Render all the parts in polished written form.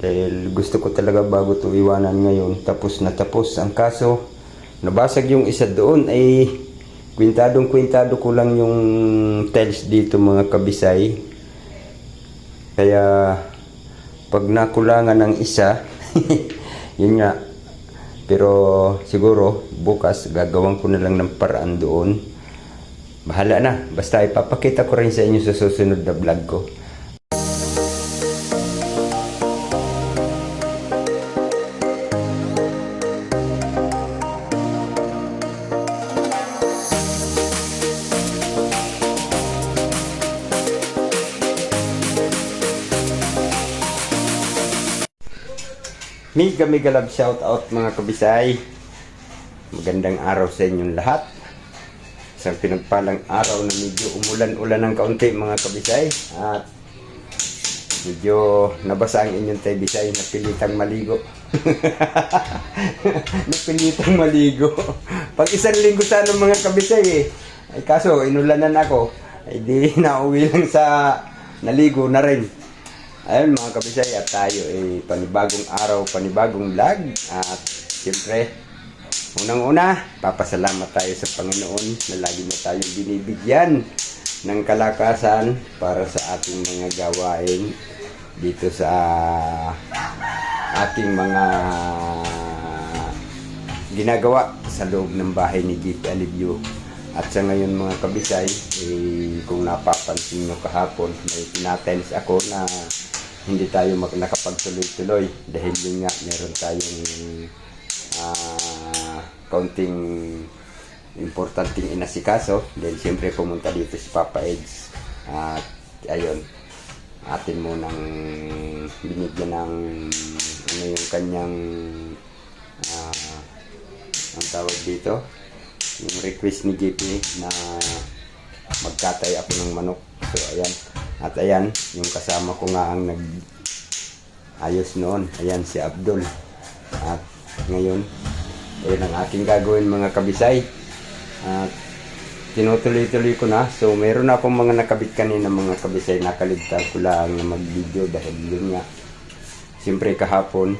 Dahil gusto ko talaga bago to iwanan ngayon, tapos na tapos. Ang kaso, nabasag yung isa doon ay kwintado ko lang yung tiles dito mga kabisay. Kaya pag nakulangan ng isa, yun nga. Pero siguro bukas gagawin ko na lang ng paraan doon. Bahala na. Basta ipapakita ko rin sa inyo sa susunod na vlog ko. Mega love shout out mga kabisay. Magandang araw sa inyong lahat. Isang pinagpalang araw na medyo umulan-ulan ng kaunti mga kabisay. At medyo nabasa ang inyong telebisay, napilitang maligo. Napilitang maligo. Pag isang linggo sana mga kabisay Ay kaso inulanan ako. Ay di nauwi lang sa naligo na rin. Ayun mga kabisay, at tayo ay panibagong araw, panibagong vlog. At siyempre, unang-una, papasalamat tayo sa Panginoon na lagi na tayong binibigyan ng kalakasan para sa ating mga gawain dito sa ating mga ginagawa sa loob ng bahay ni Jeep Alivio. At sa ngayon mga kabisay, kung napapansin nyo kahapon, may tinatiles ako na hindi tayo nakapagtuloy-tuloy dahil yun nga, meron tayong kaunting importanteng inasikaso dahil siyempre pumunta dito si Papa Eds. At ayun, atin mo nang binigyan ng ano yung kanyang ang tawag dito, yung request ni JP na magkatay ako ng manok. So ayan, at ayan yung kasama ko nga ang nag-ayos noon, ayan si Abdul. At ngayon ayun ang aking gagawin mga kabisay, at tinutuloy-tuloy ko na. So meron na akong mga nakabit kanina mga kabisay, nakaligtan ko lang na mag-video dahil yun nga, siyempre kahapon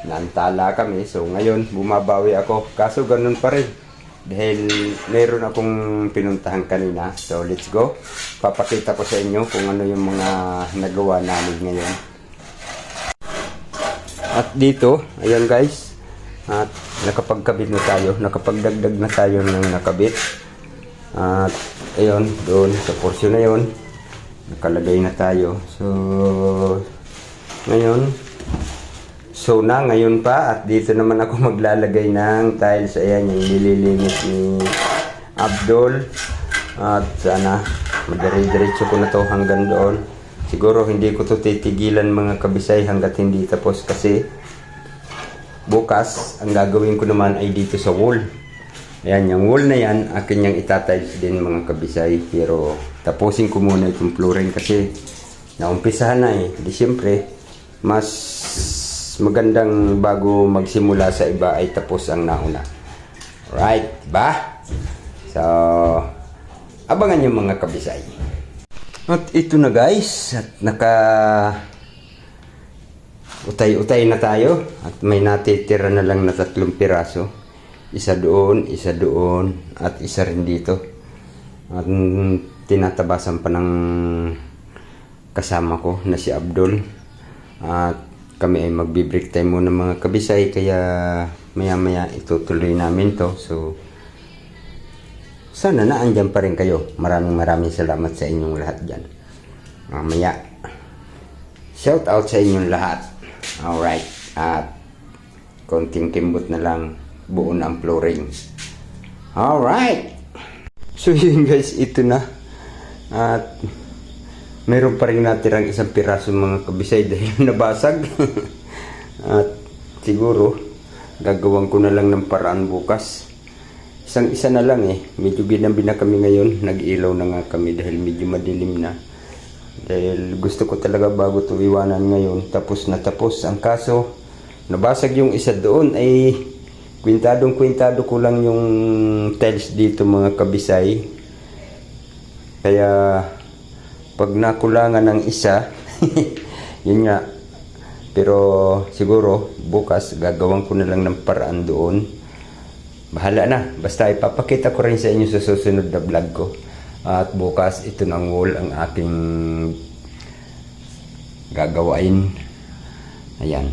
naantala kami. So ngayon bumabawi ako, kaso ganun pa rin dahil meron akong pinuntahan kanina. So let's go, papakita ko sa inyo kung ano yung mga nagawa namin ngayon. At dito, ayan guys, at nakapagkabit na tayo, nakapagdagdag na tayo ng nakabit. At ayun, doon sa portion na yun nakalagay na tayo. So ngayon pa, at dito naman ako maglalagay ng tiles. Ayan yung nililinis ni Abdul. At sana madari-diretso ko na to hanggang doon. Siguro hindi ko to titigilan mga kabisay hanggat hindi tapos, kasi bukas ang gagawin ko naman ay dito sa wall. Ayan, yung wall na yan akin yung itatiles din mga kabisay. Pero tapusin ko muna itong flooring kasi naumpisahan na Di siyempre, mas magandang bago magsimula sa iba ay tapos ang nauna. Right ba? So abangan nyo mga kabisay. At ito na guys, at naka utay-utay na tayo. At may natitira na lang na 3 piraso. Isa doon, at isa rin dito. At tinatabasan pa ng kasama ko na si Abdul. At kami ay magbi-break time muna mga kabisay, kaya maya itutuloy namin to. So sana na andyan pa rin kayo. Maraming salamat sa inyong lahat dyan. Mamaya shout out sa inyong lahat. Alright, at konting kimbot na lang, buo na ang flooring. Alright, so yun guys, ito na. At meron pa rin natirang 1 piraso mga kabisay dahil nabasag. At siguro gagawin ko na lang ng paraan bukas. Isa na lang medyo ginabi na kami ngayon, nag-ilaw na nga kami dahil medyo madilim na. Dahil gusto ko talaga bago to iwanan ngayon, tapos na tapos. Ang kaso, nabasag yung isa doon ay kwintado ko lang yung tiles dito mga kabisay. Kaya pag nakulangan ng isa, yun nga, Pero siguro bukas gagawin ko na lang ng paraan doon. Bahala na. Basta ipapakita ko rin sa inyo sa susunod na vlog ko. At bukas ito ng wall ang aking gagawain. Ayan.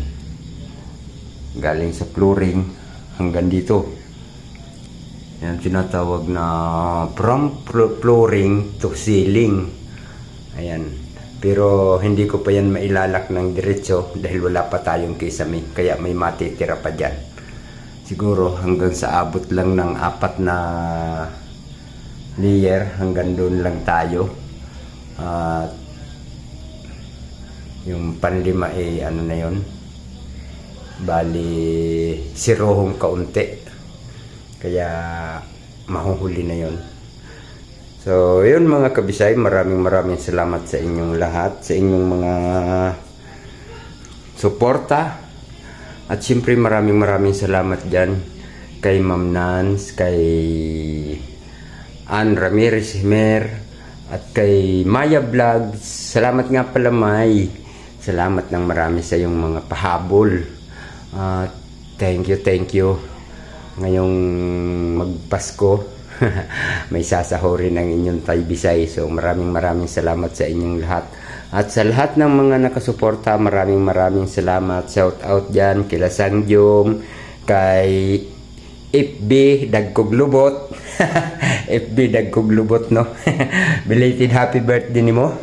Galing sa flooring hanggang dito. Yan tinatawag na from flooring to ceiling. Ayan. Pero hindi ko pa yan mailalak ng diretso dahil wala pa tayong kisame. Kaya may matitira pa dyan. Siguro hanggang sa abot lang ng 4 na layer. Hanggang doon lang tayo. At yung panlima ano na yon, bali sirohong kaunti. Kaya mahuhuli na yon. So, yun mga kabisay, maraming salamat sa inyong lahat, sa inyong mga suporta. At siyempre maraming salamat dyan kay Ma'am Nance, kay Ann Ramirez Himer, at kay Maya Vlogs. Salamat nga pala, May. Salamat ng marami sa iyong mga pahabol. Thank you. Ngayong magpasko, may sasahurin ng inyong Tay Bisay. So maraming salamat sa inyong lahat. At sa lahat ng mga nakasuporta, maraming salamat. Shout out dyan kila Sangjom, kay FB Dagkoglubot. FB Dagkoglubot, no? Belated happy birthday ni mo.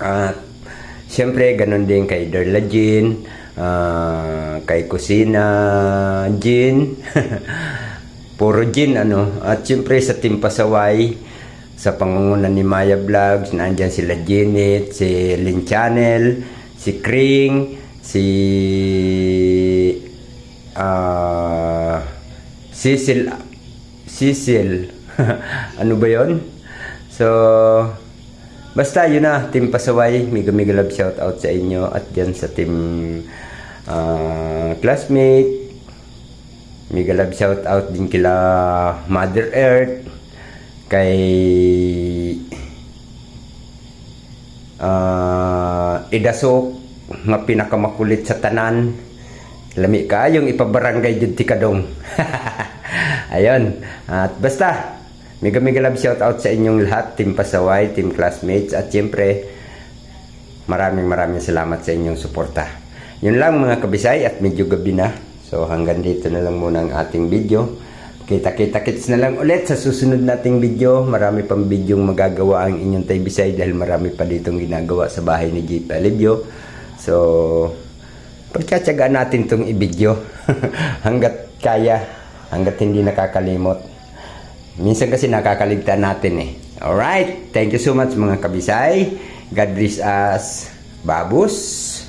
At siyempre ganon din kay Darla Jean, kay Kusina Jean. Puro Jean, at siyempre sa Team Pasaway, sa pangunguna ni Maya Vlogs, nandyan sila Janet, si Lynn Channel, si Kring, si Cecil. Ano ba yon? So, basta yun na, Team Pasaway, mega love shout out sa inyo. At dyan sa Team Classmate, mega love shout out din kila Mother Earth, kay Idasok nga pinakamakulit sa tanan. Lami ka yung ipabarangay jud ti kadong. Ayun. At basta mega love shout out sa inyong lahat, Team Pasaway, Team Classmates, at siyempre maraming salamat sa inyong suporta. Yun lang mga kabisay, at medyo gabi na. So hanggang dito na lang muna ang ating video. Kita-kits na lang ulit sa susunod nating video. Marami pang videong magagawa ang inyong Tay Bisay dahil marami pa ditong ginagawa sa bahay ni J.P. Alivio. So pagtsatsagaan natin itong i-video hanggat kaya, hanggat hindi nakakalimot. Minsan kasi nakakaligtaan natin eh. Alright, thank you so much mga kabisay. God bless us. Babus.